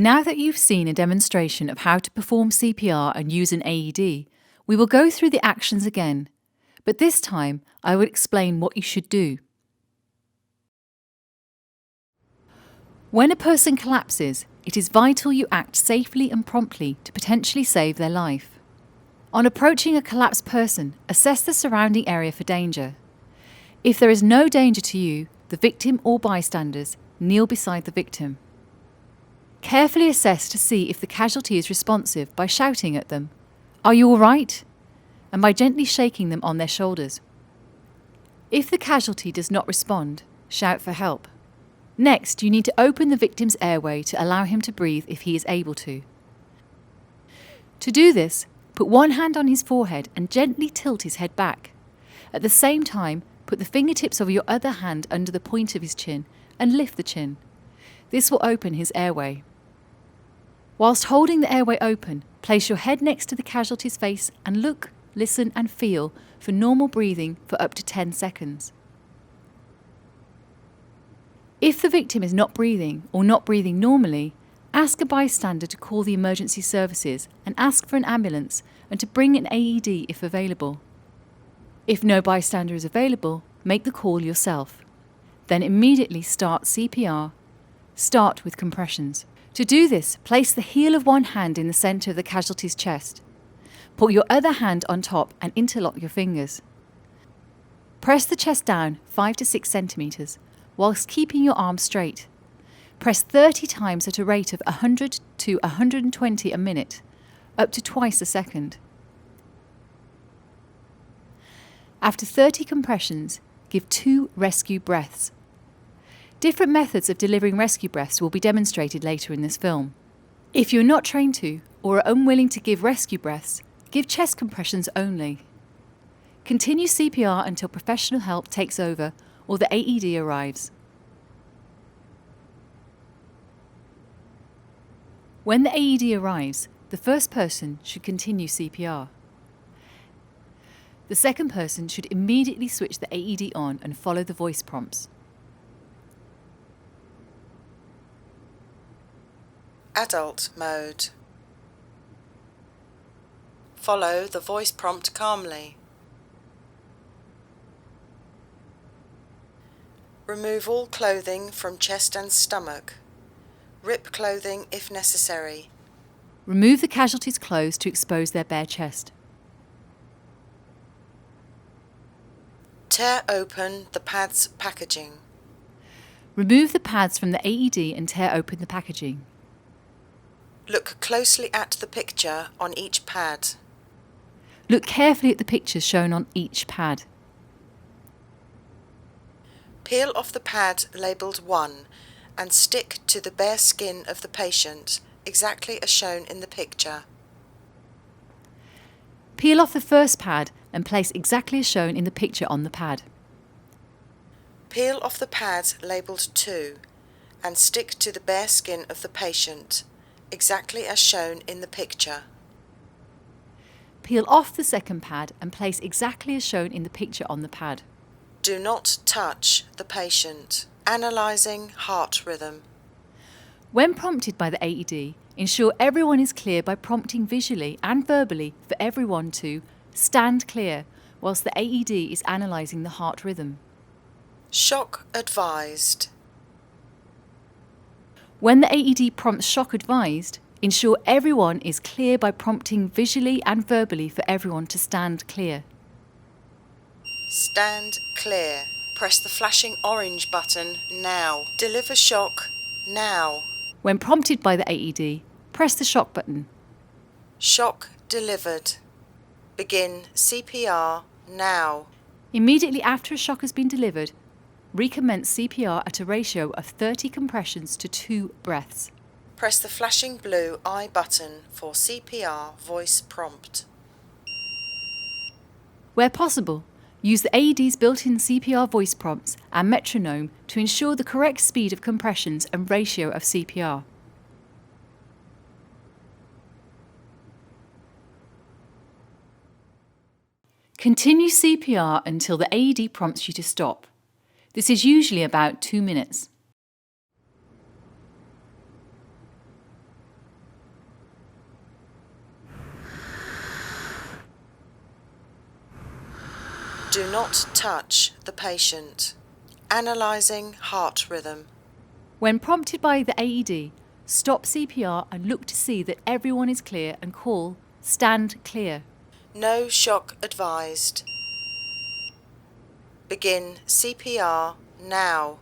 Now that you've seen a demonstration of how to perform CPR and use an AED, we will go through the actions again, but this time I will explain what you should do. When a person collapses, it is vital you act safely and promptly to potentially save their life. On approaching a collapsed person, assess the surrounding area for danger. If there is no danger to you, the victim or bystanders, kneel beside the victim. Carefully assess to see if the casualty is responsive by shouting at them, "Are you all right?" and by gently shaking them on their shoulders. If the casualty does not respond, shout for help. Next, you need to open the victim's airway to allow him to breathe if he is able to. To do this, put one hand on his forehead and gently tilt his head back. At the same time, put the fingertips of your other hand under the point of his chin and lift the chin. This will open his airway. Whilst holding the airway open, place your head next to the casualty's face and look, listen and feel for normal breathing for up to 10 seconds. If the victim is not breathing or not breathing normally, ask a bystander to call the emergency services and ask for an ambulance and to bring an AED if available. If no bystander is available, make the call yourself. Then immediately start CPR. Start with compressions. To do this, place the heel of one hand in the centre of the casualty's chest. Put your other hand on top and interlock your fingers. Press the chest down 5 to 6 centimetres whilst keeping your arm straight. Press 30 times at a rate of 100 to 120 a minute, up to twice a second. After 30 compressions, give 2 rescue breaths. Different methods of delivering rescue breaths will be demonstrated later in this film. If you're not trained to or are unwilling to give rescue breaths, give chest compressions only. Continue CPR until professional help takes over or the AED arrives. When the AED arrives, the first person should continue CPR. The second person should immediately switch the AED on and follow the voice prompts. Adult mode. Follow the voice prompt calmly. Remove all clothing from chest and stomach. Rip clothing if necessary. Remove the casualty's clothes to expose their bare chest. Tear open the pad's packaging. Remove the pads from the AED and tear open the packaging. Look closely at the picture on each pad. Look carefully at the pictures shown on each pad. Peel off the pad labelled 1 and stick to the bare skin of the patient, exactly as shown in the picture. Peel off the first pad and place exactly as shown in the picture on the pad. Peel off the pad labelled 2 and stick to the bare skin of the patient, exactly as shown in the picture. Peel off the second pad and place exactly as shown in the picture on the pad. Do not touch the patient. Analysing heart rhythm. When prompted by the AED, ensure everyone is clear by prompting visually and verbally for everyone to stand clear whilst the AED is analysing the heart rhythm. Shock advised. When the AED prompts shock advised, ensure everyone is clear by prompting visually and verbally for everyone to stand clear. Stand clear. Press the flashing orange button now. Deliver shock now. When prompted by the AED, press the shock button. Shock delivered. Begin CPR now. Immediately after a shock has been delivered, recommence CPR at a ratio of 30 compressions to 2 breaths. Press the flashing blue I button for CPR voice prompt. Where possible, use the AED's built-in CPR voice prompts and metronome to ensure the correct speed of compressions and ratio of CPR. Continue CPR until the AED prompts you to stop. This is usually about 2 minutes. When the AED arrives, the first person should continue CPR. The second person should immediately switch the AED on and follow the voice prompts. Where possible, use the AED's built-in CPR voice prompts and metronome to ensure the correct speed of compressions and ratio of CPR. Continue CPR until the AED prompts you to stop. This is usually about 2 minutes. Do not touch the patient. Analysing heart rhythm. When prompted by the AED, stop CPR and look to see that everyone is clear and call "Stand clear." No shock advised. Begin CPR now.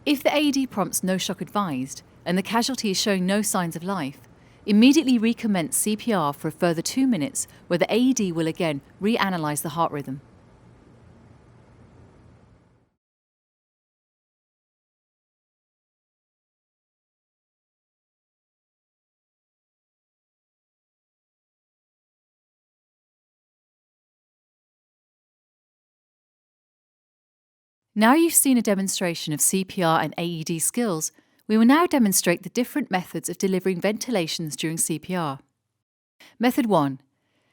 If the AED prompts "No shock advised" and the casualty is showing no signs of life, immediately recommence CPR for a further 2 minutes, where the AED will again reanalyse the heart rhythm. Now you've seen a demonstration of CPR and AED skills, we will now demonstrate the different methods of delivering ventilations during CPR. Method 1.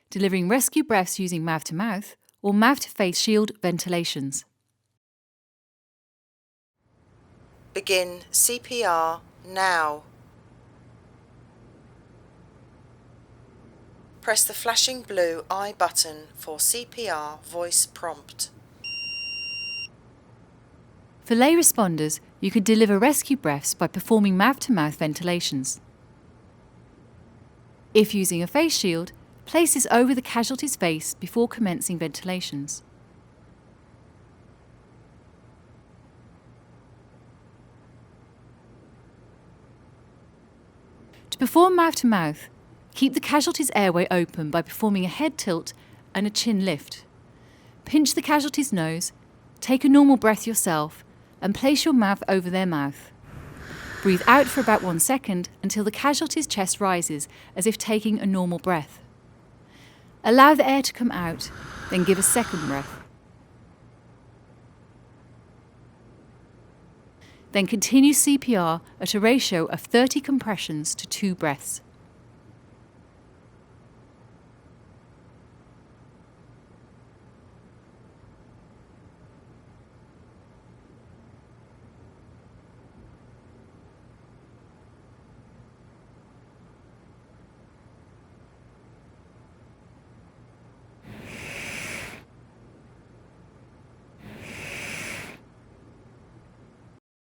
Delivering rescue breaths using mouth-to-mouth or mouth-to-face shield ventilations. Begin CPR now. Press the flashing blue I button for CPR voice prompt. For lay responders, you could deliver rescue breaths by performing mouth-to-mouth ventilations. If using a face shield, place this over the casualty's face before commencing ventilations. To perform mouth-to-mouth, keep the casualty's airway open by performing a head tilt and a chin lift. Pinch the casualty's nose, take a normal breath yourself, and place your mouth over their mouth. Breathe out for about 1 second until the casualty's chest rises as if taking a normal breath. Allow the air to come out, then give a second breath. Then continue CPR at a ratio of 30 compressions to 2 breaths.